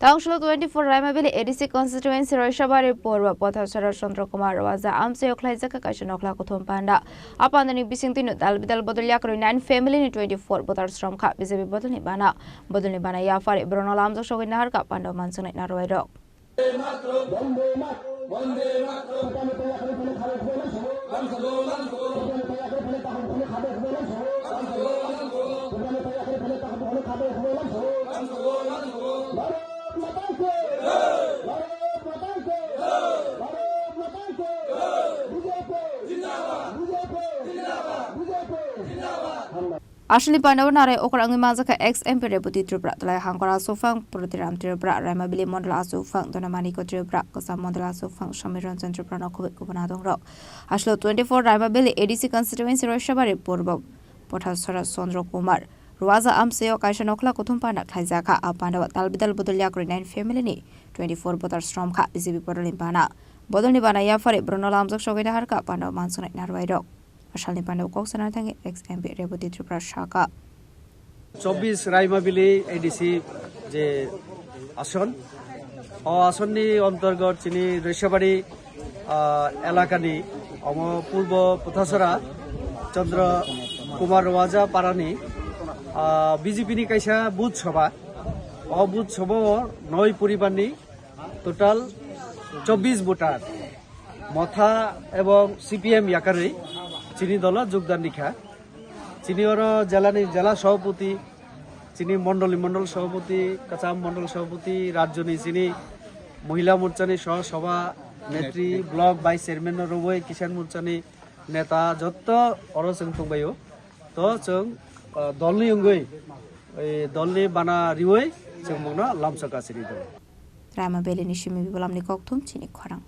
Council 24 Raimabili ADC constituency Roishabari Porwa Pothasara Chandra Kumar Rawaza Amse Oklaizaka Kashanokla Kutum Panda upon the Nibisintinu Dalbidal Bodoliak 9 family in 24 Bothars from Kap Bizabi Bodolibana Bodolibana Yafari Bruno Lamzo showing Narka Panda Manson at Narway. Ashley Pandavanare Okrangi Mazaka ex MP Deputy Tripra, Hankara Sofang, Protiram Tripra, Ramabili Mondala Sofang, Donamaniko Tripra, Kosam Mondala Sofang, Shamiran Centriprano Kubanado Rock. Ashlo 24 Ramabili ADC constituency Roshabari Purbo, Potasara Sondro Kumar, Ruaza Amseo Kashanokla Kutumpana, Kaizaka, Apanda, Talbidal Bodoliak 9 family, 24 Botar Stromka, Bizibi Podolimpana, Bodolibana Yafari, Bruno Lamzo Shogeda Harka, Panda Manson at Narway. Ashalni Pandau Koksana Tangi ex MP Deputy Tripura Shaka 24 Raimabili ADC যে আসন আসননি অন্তর্গত চিনি রেশাবাড়ি এলাকানি পূর্ব পথাসরা চন্দ্র কুমার রাজা পারানি BJP নি কাইসা booth সভা booth সভা 9 পরিবারনি total 24 voter মথা এবং CPM ইয়াকারে চিনি দল যোগদান নিখা চিনি জেলা সভাপতি চিনি মন্ডল সভাপতি কাচাম মন্ডল সভাপতি রাজ্যনি চিনি মহিলা মোর্চানি সহ সভা নেত্রী ব্লক ভাইস চেয়ারম্যান রবই কিষান মোর্চানি নেতা যত অর जों दंबायो তো जों দলনি অঙ্গই দলনি বানা রিওই जों মংনা লামসকা চিনি দল Raimabili Nishimi Bibalamni Koktum Chini Khorang